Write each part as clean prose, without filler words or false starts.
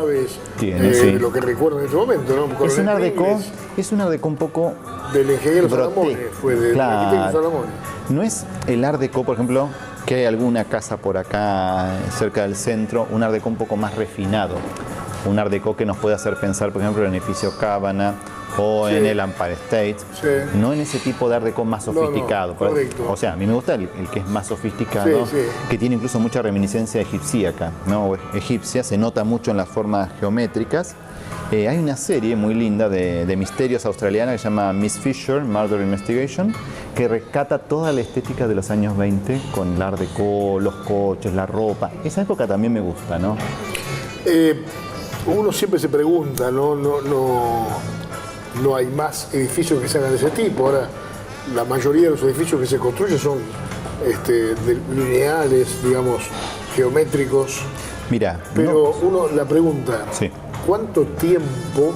claves Tiene, sí. lo que recuerdo en este momento, ¿no? Es un art déco un poco del ingeniero grotesco. Salamone, fue del arquitecto Salamone. No es el art déco, por ejemplo, que hay alguna casa por acá cerca del centro, un art déco un poco más refinado. Un art déco que nos puede hacer pensar, por ejemplo, en el edificio Cabana o en el Empire State, no en ese tipo de art déco más sofisticado. Correcto. O sea, a mí me gusta el que es más sofisticado, que tiene incluso mucha reminiscencia egipcíaca, ¿no? Egipcia, se nota mucho en las formas geométricas. Hay una serie muy linda de misterios australiana que se llama Miss Fisher, Murder Investigation, que rescata toda la estética de los años 20 con el art déco, los coches, la ropa. Esa época también me gusta, ¿no? Uno siempre se pregunta, no hay más edificios que se hagan de ese tipo. Ahora, la mayoría de los edificios que se construyen son lineales, digamos, geométricos. Mira, pero la pregunta, sí. ¿Cuánto tiempo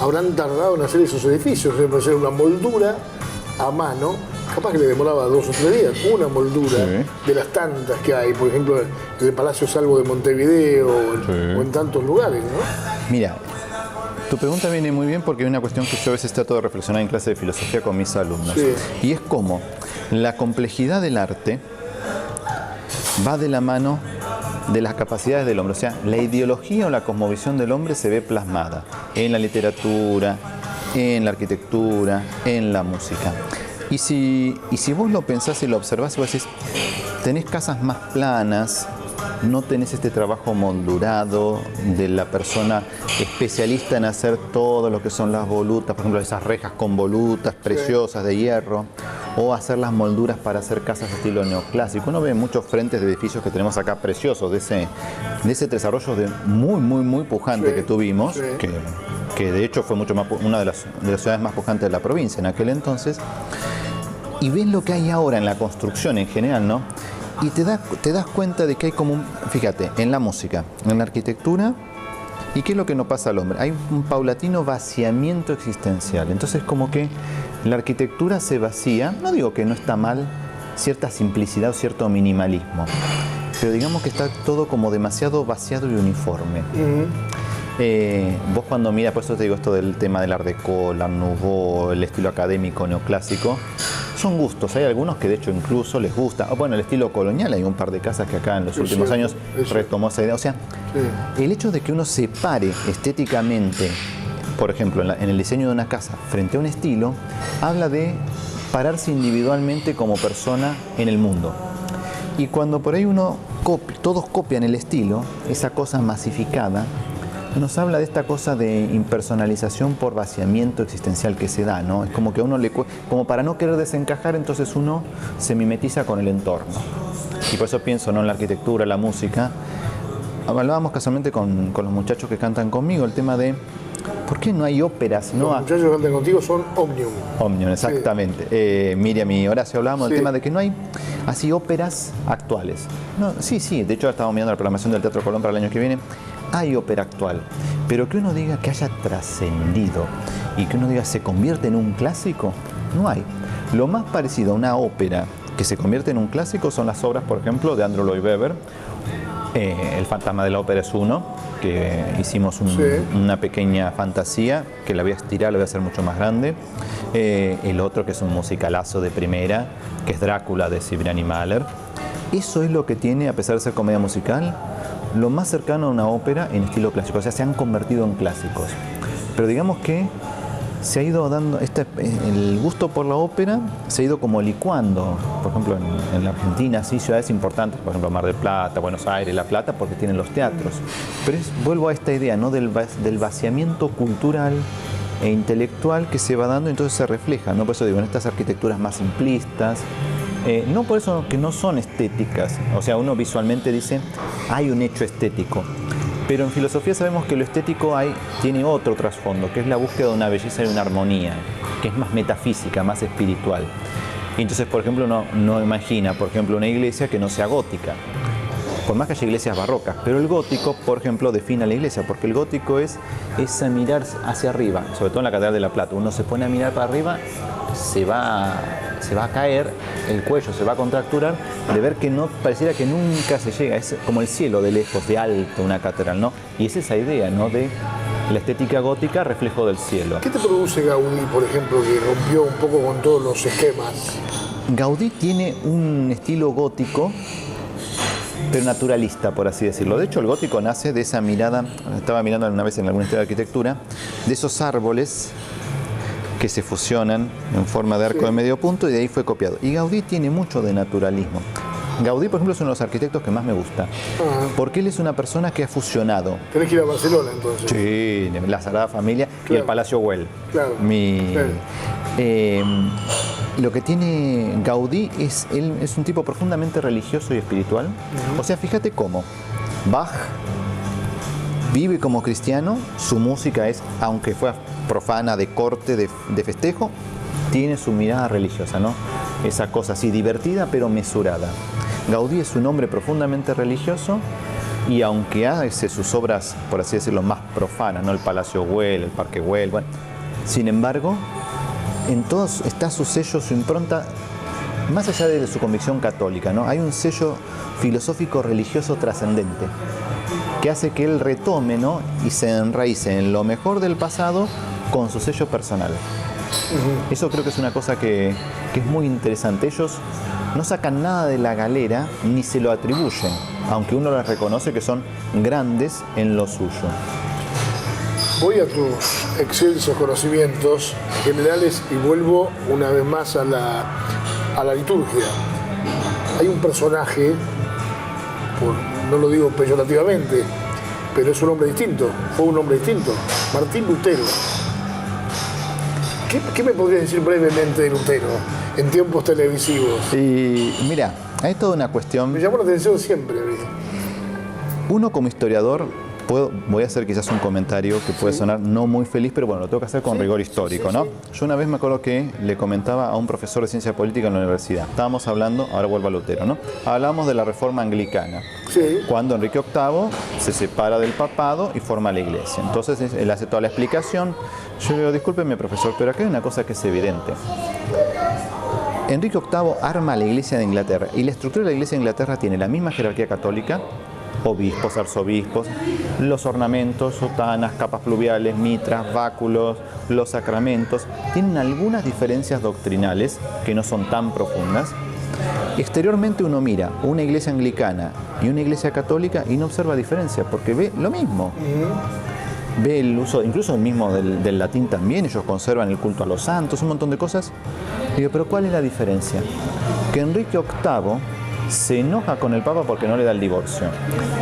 habrán tardado en hacer esos edificios? En hacer una moldura a mano, capaz que le demoraba 2 o 3 días, una moldura de las tantas que hay, por ejemplo, en el Palacio Salvo de Montevideo o en tantos lugares, ¿no? Mira, tu pregunta viene muy bien porque hay una cuestión que yo a veces trato de reflexionar en clase de filosofía con mis alumnos. Y es cómo la complejidad del arte va de la mano de las capacidades del hombre. O sea, la ideología o la cosmovisión del hombre se ve plasmada en la literatura, en la arquitectura, en la música. Y si vos lo pensás y lo observás, vos decís, tenés casas más planas, no tenés este trabajo moldurado de la persona especialista en hacer todo lo que son las volutas, por ejemplo, esas rejas con volutas preciosas de hierro, o hacer las molduras para hacer casas de estilo neoclásico. Uno ve muchos frentes de edificios que tenemos acá preciosos, de ese desarrollo muy pujante que tuvimos, que de hecho fue mucho más una de las ciudades más pujantes de la provincia en aquel entonces. Y ves lo que hay ahora en la construcción en general, ¿no? Y te das cuenta de que hay como fíjate, en la música, en la arquitectura, ¿y qué es lo que nos pasa al hombre? Hay un paulatino vaciamiento existencial. Entonces como que la arquitectura se vacía, no digo que no está mal cierta simplicidad o cierto minimalismo, pero digamos que está todo como demasiado vaciado y uniforme. Vos cuando miras, por eso te digo esto del tema del art déco, el art nouveau, el estilo académico neoclásico, son gustos. Hay algunos que de hecho incluso les gusta. Bueno, el estilo colonial, hay un par de casas que acá en los últimos años retomó esa idea. O sea, el hecho de que uno se pare estéticamente, por ejemplo, en el diseño de una casa frente a un estilo, habla de pararse individualmente como persona en el mundo. Y cuando por ahí todos copian el estilo, esa cosa masificada, nos habla de esta cosa de impersonalización por vaciamiento existencial que se da, ¿no? Es como que a uno como para no querer desencajar, entonces uno se mimetiza con el entorno. Y por eso pienso, ¿no?, en la arquitectura, la música. Hablábamos casualmente con los muchachos que cantan conmigo el tema de ¿por qué no hay óperas? Los muchachos que cantan contigo son Omnium. Omnium, exactamente. Miriam y Horacio hablábamos del tema de que no hay así óperas actuales. No, sí, de hecho estamos mirando la programación del Teatro Colón para el año que viene. Hay ópera actual, pero que uno diga que haya trascendido y que uno diga se convierte en un clásico, no hay. Lo más parecido a una ópera que se convierte en un clásico son las obras, por ejemplo, de Andrew Lloyd Webber. El fantasma de la ópera es uno, que hicimos una pequeña fantasía, que la voy a estirar, la voy a hacer mucho más grande. El otro, que es un musicalazo de primera, que es Drácula de Cipriani Mahler. Eso es lo que tiene, a pesar de ser comedia musical, lo más cercano a una ópera en estilo clásico. O sea, se han convertido en clásicos. Pero digamos que se ha ido dando, el gusto por la ópera se ha ido como licuando. Por ejemplo, en la Argentina, sí, ciudades importantes, por ejemplo, Mar del Plata, Buenos Aires, La Plata, porque tienen los teatros. Pero vuelvo a esta idea, ¿no?, del vaciamiento cultural e intelectual que se va dando, entonces se refleja, ¿no? Por eso digo, en estas arquitecturas más simplistas, no por eso que no son estéticas. O sea, uno visualmente dice, hay un hecho estético. Pero en filosofía sabemos que lo estético tiene otro trasfondo, que es la búsqueda de una belleza y una armonía, que es más metafísica, más espiritual. Y entonces, por ejemplo, uno no imagina, por ejemplo, una iglesia que no sea gótica. por más que haya iglesias barrocas. Pero el gótico, por ejemplo, define a la iglesia, porque el gótico es esa mirar hacia arriba, sobre todo en la Catedral de la Plata. Uno se pone a mirar para arriba, se va a caer, el cuello se va a contracturar, de ver que no pareciera que nunca se llega. Es como el cielo de lejos, de alto, una catedral, ¿no? Y es esa idea, ¿no?, de la estética gótica, reflejo del cielo. ¿Qué te produce Gaudí, por ejemplo, que rompió un poco con todos los esquemas? Gaudí tiene un estilo gótico, pero naturalista, por así decirlo. De hecho, el gótico nace de esa mirada, estaba mirando una vez en alguna historia de arquitectura, de esos árboles que se fusionan en forma de arco de medio punto, y de ahí fue copiado. Y Gaudí tiene mucho de naturalismo. Gaudí, por ejemplo, es uno de los arquitectos que más me gusta, porque él es una persona que ha fusionado. Tenés que ir a Barcelona, entonces. Sí, la Sagrada Familia, claro, y el Palacio Güell. Claro. Lo que tiene Gaudí es, él es un tipo profundamente religioso y espiritual. O sea, fíjate cómo Bach vive como cristiano, su música es, aunque fue profana, de corte, de festejo, tiene su mirada religiosa, ¿no? Esa cosa así divertida pero mesurada. Gaudí es un hombre profundamente religioso, y aunque hace sus obras, por así decirlo, más profanas, ¿no?, el Palacio Güell, el Parque Güell, bueno, sin embargo, en todos está su sello, su impronta, más allá de su convicción católica, ¿no? Hay un sello filosófico religioso trascendente que hace que él retome, ¿no?, y se enraíce en lo mejor del pasado con su sello personal. Eso creo que es una cosa que es muy interesante. Ellos no sacan nada de la galera ni se lo atribuyen, aunque uno les reconoce que son grandes en lo suyo. Voy a tus excelsos conocimientos generales y vuelvo una vez más a la liturgia. Hay un personaje, no lo digo peyorativamente, pero es un hombre distinto, fue un hombre distinto, Martín Lutero. ¿Qué me podrías decir brevemente de Lutero en tiempos televisivos? Y mira, hay toda una cuestión. Me llamó la atención siempre. Uno como historiador, voy a hacer quizás un comentario que puede sonar no muy feliz, pero bueno, lo tengo que hacer con rigor histórico, ¿no? Yo una vez me acuerdo que le comentaba a un profesor de ciencia política en la universidad. Estábamos hablando, ahora vuelvo a Lutero, ¿no? Hablábamos de la reforma anglicana. Sí. Cuando Enrique VIII se separa del papado y forma la iglesia. Entonces él hace toda la explicación. Yo le digo, discúlpeme, profesor, pero acá hay una cosa que es evidente. Enrique VIII arma la iglesia de Inglaterra, y la estructura de la iglesia de Inglaterra tiene la misma jerarquía católica, obispos, arzobispos, los ornamentos, sotanas, capas pluviales, mitras, báculos, los sacramentos. Tienen algunas diferencias doctrinales que no son tan profundas. Exteriormente uno mira una iglesia anglicana y una iglesia católica y no observa diferencia, porque ve lo mismo. Ve el uso, incluso el mismo del latín también, ellos conservan el culto a los santos, un montón de cosas. Digo, pero ¿cuál es la diferencia? Que Enrique VIII se enoja con el Papa porque no le da el divorcio.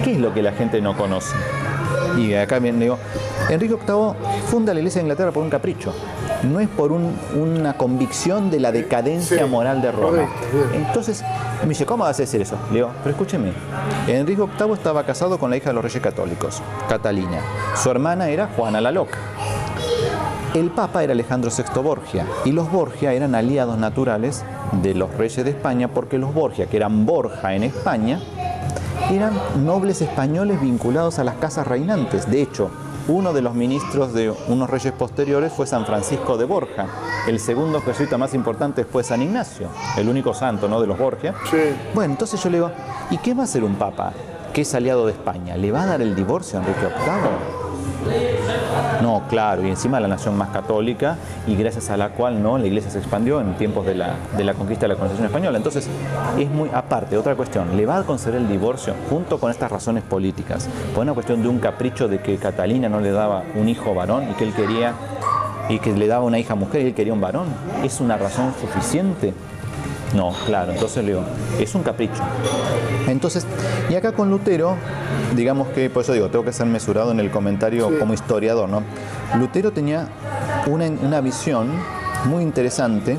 ¿Qué es lo que la gente no conoce? Y acá bien digo, Enrique VIII funda la Iglesia de Inglaterra por un capricho, no es por una convicción de la decadencia moral de Roma. Entonces me dice, ¿cómo vas a decir eso? Le digo, pero escúcheme, Enrique VIII estaba casado con la hija de los reyes católicos, Catalina. Su hermana era Juana la Loca. El Papa era Alejandro VI Borgia, y los Borgia eran aliados naturales de los reyes de España, porque los Borgia, que eran Borja en España, eran nobles españoles vinculados a las casas reinantes. De hecho, uno de los ministros de unos reyes posteriores fue San Francisco de Borja. El segundo jesuita más importante fue San Ignacio, el único santo, ¿no?, de los Borgia. Sí. Bueno, entonces yo le digo, ¿y qué va a hacer un papa que es aliado de España? ¿Le va a dar el divorcio a Enrique VIII? No, claro, y encima la nación más católica, y gracias a la cual, ¿no?, la iglesia se expandió en tiempos de la conquista de la colonización española. Entonces, es muy aparte, otra cuestión, le va a conceder el divorcio junto con estas razones políticas, por una cuestión de un capricho de que Catalina no le daba un hijo varón y que él quería, y que le daba una hija mujer y él quería un varón. ¿Es una razón suficiente? No, claro, entonces le digo, es un capricho. Entonces, y acá con Lutero, digamos que, por eso digo, tengo que ser mesurado en el comentario como historiador, ¿no? Lutero tenía una visión muy interesante.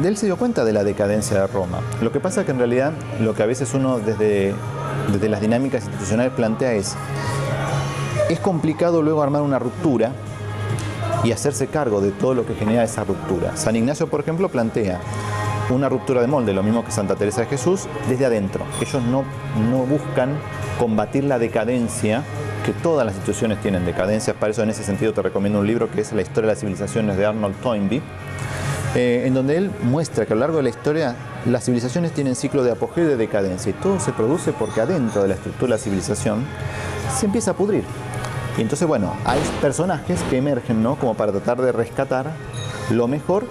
De él se dio cuenta de la decadencia de Roma. Lo que pasa es que en realidad, lo que a veces uno desde las dinámicas institucionales plantea es complicado luego armar una ruptura y hacerse cargo de todo lo que genera esa ruptura. San Ignacio, por ejemplo, plantea, una ruptura de molde, lo mismo que Santa Teresa de Jesús, desde adentro. Ellos no buscan combatir la decadencia, que todas las instituciones tienen decadencias. Para eso, en ese sentido, te recomiendo un libro que es La historia de las civilizaciones, de Arnold Toynbee, en donde él muestra que a lo largo de la historia las civilizaciones tienen ciclo de apogeo y de decadencia, y todo se produce porque adentro de la estructura de la civilización se empieza a pudrir. Y entonces, bueno, hay personajes que emergen, ¿no?, como para tratar de rescatar lo mejor,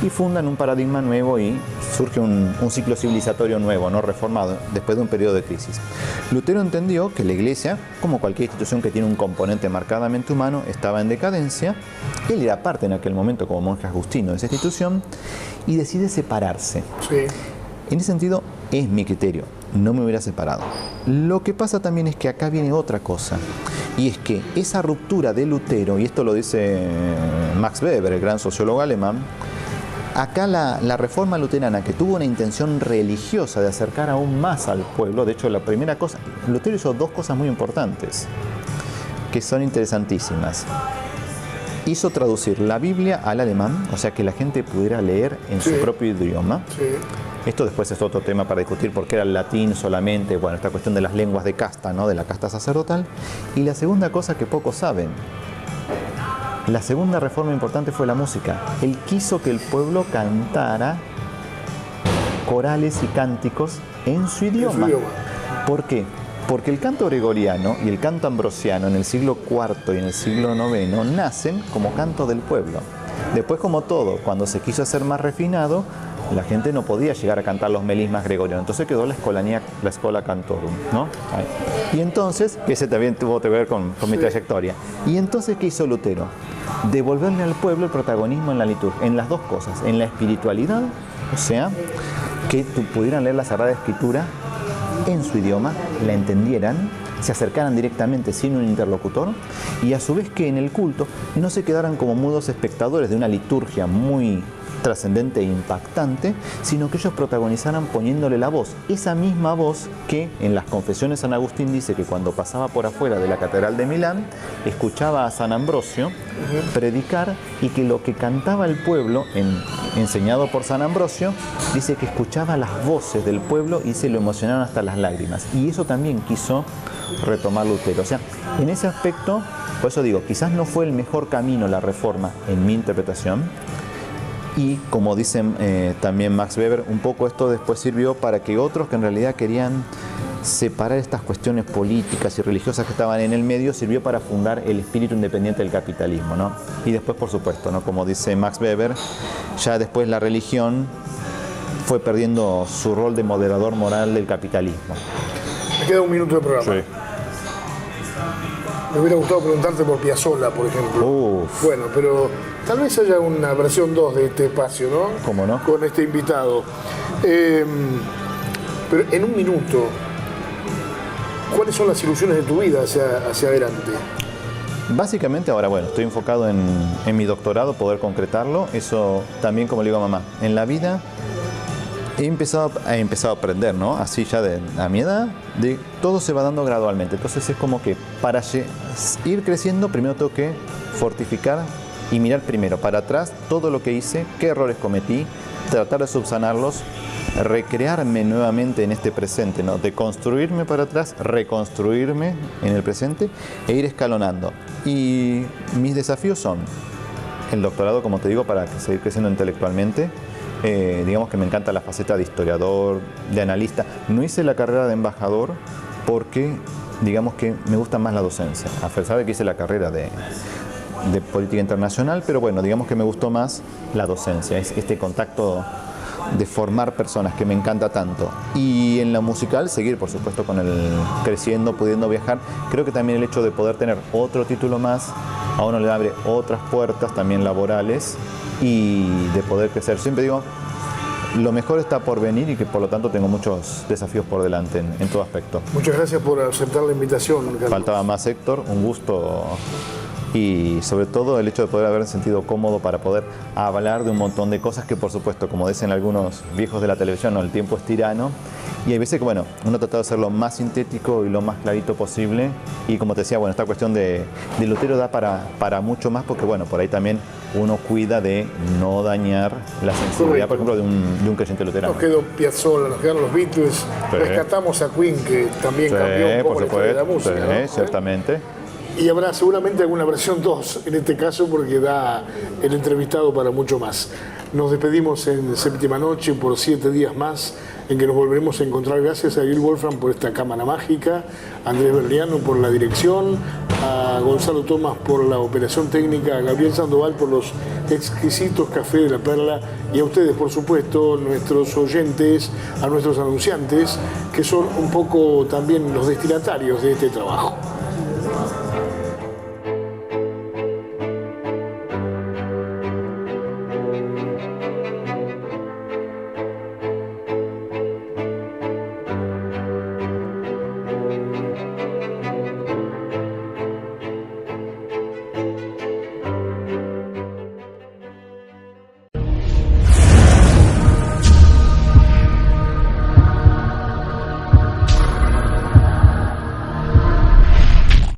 y fundan un paradigma nuevo y surge un ciclo civilizatorio nuevo, no reformado, después de un periodo de crisis. Lutero entendió que la Iglesia, como cualquier institución que tiene un componente marcadamente humano, estaba en decadencia. Él era parte en aquel momento, como monje agustino, de esa institución, y decide separarse. Sí. En ese sentido, es mi criterio, no me hubiera separado. Lo que pasa también es que acá viene otra cosa, y es que esa ruptura de Lutero, y esto lo dice Max Weber, el gran sociólogo alemán, acá la reforma luterana, que tuvo una intención religiosa de acercar aún más al pueblo, de hecho la primera cosa, Lutero hizo dos cosas muy importantes, que son interesantísimas. Hizo traducir la Biblia al alemán, o sea que la gente pudiera leer en su propio idioma. Sí. Esto después es otro tema para discutir, porque era el latín solamente, bueno, esta cuestión de las lenguas de casta, ¿no?, de la casta sacerdotal. Y la segunda cosa que pocos saben, la segunda reforma importante fue la música. Él quiso que el pueblo cantara corales y cánticos en su idioma. ¿Por qué? Porque el canto gregoriano y el canto ambrosiano en el siglo IV y en el siglo IX nacen como canto del pueblo. Después, como todo, cuando se quiso hacer más refinado, la gente no podía llegar a cantar los melismas gregorianos. Entonces quedó la Schola Cantorum, ¿no? Y entonces, ese también tuvo que ver con mi trayectoria. Y entonces, ¿qué hizo Lutero? Devolverle al pueblo el protagonismo en la liturgia, en las dos cosas, en la espiritualidad, o sea, que pudieran leer la Sagrada Escritura en su idioma, la entendieran, se acercaran directamente sin un interlocutor, y a su vez que en el culto no se quedaran como mudos espectadores de una liturgia muy trascendente e impactante, sino que ellos protagonizaran poniéndole la voz, esa misma voz que en las Confesiones San Agustín dice que cuando pasaba por afuera de la Catedral de Milán escuchaba a San Ambrosio predicar, y que lo que cantaba el pueblo, enseñado por San Ambrosio, dice que escuchaba las voces del pueblo y se lo emocionaron hasta las lágrimas, y eso también quiso retomar Lutero. O sea, en ese aspecto, por eso digo, quizás no fue el mejor camino la reforma en mi interpretación. Y como dicen también Max Weber, un poco esto después sirvió para que otros que en realidad querían separar estas cuestiones políticas y religiosas que estaban en el medio, sirvió para fundar el espíritu independiente del capitalismo, ¿no? Y después, por supuesto, ¿no?, como dice Max Weber, ya después la religión fue perdiendo su rol de moderador moral del capitalismo. Me queda un minuto de programa. Sí. Me hubiera gustado preguntarte por Piazzolla, por ejemplo. Bueno, pero tal vez haya una versión 2 de este espacio, ¿no? ¿Cómo no? Con este invitado. Pero en un minuto, ¿cuáles son las ilusiones de tu vida hacia adelante? Básicamente ahora, bueno, estoy enfocado en mi doctorado, poder concretarlo. Eso también, como le digo a mamá, en la vida he empezado a aprender, ¿no? Así ya a mi edad, todo se va dando gradualmente. Entonces es como que para ir creciendo, primero tengo que fortificar y mirar primero para atrás todo lo que hice, qué errores cometí, tratar de subsanarlos, recrearme nuevamente en este presente, ¿no? De construirme para atrás, reconstruirme en el presente e ir escalonando. Y mis desafíos son el doctorado, como te digo, para seguir creciendo intelectualmente. Digamos que me encanta la faceta de historiador, de analista. No hice la carrera de embajador porque, digamos que me gusta más la docencia, a pesar de que hice la carrera de política internacional, pero bueno, digamos que me gustó más la docencia, es este contacto de formar personas que me encanta tanto. Y en la musical seguir, por supuesto, con creciendo, pudiendo viajar. Creo que también el hecho de poder tener otro título más a uno le abre otras puertas también laborales y de poder crecer. Siempre digo, lo mejor está por venir y que por lo tanto tengo muchos desafíos por delante en todo aspecto. Muchas gracias por aceptar la invitación, Carlos. Faltaba más, Héctor. Un gusto y sobre todo el hecho de poder haber sentido cómodo para poder hablar de un montón de cosas que, por supuesto, como dicen algunos viejos de la televisión, ¿no? El tiempo es tirano. Y hay veces que, bueno, uno trata de hacer lo más sintético y lo más clarito posible. Y como te decía, bueno, esta cuestión de Lutero da para mucho más porque, bueno, por ahí también uno cuida de no dañar la sensibilidad, por ejemplo, de un creyente luterano. Nos quedó Piazzolla, nos quedaron los Beatles, sí. Rescatamos a Queen, que también cambió un poco la historia de la música. Sí, ¿no? Ciertamente. Y habrá seguramente alguna versión 2 en este caso, porque da el entrevistado para mucho más. Nos despedimos en Séptima Noche por 7 días más, en que nos volveremos a encontrar. Gracias a Gil Wolfram por esta cámara mágica, a Andrés Berliano por la dirección, a Gonzalo Tomás por la operación técnica, a Gabriel Sandoval por los exquisitos cafés de la Perla, y a ustedes, por supuesto, nuestros oyentes, a nuestros anunciantes, que son un poco también los destinatarios de este trabajo.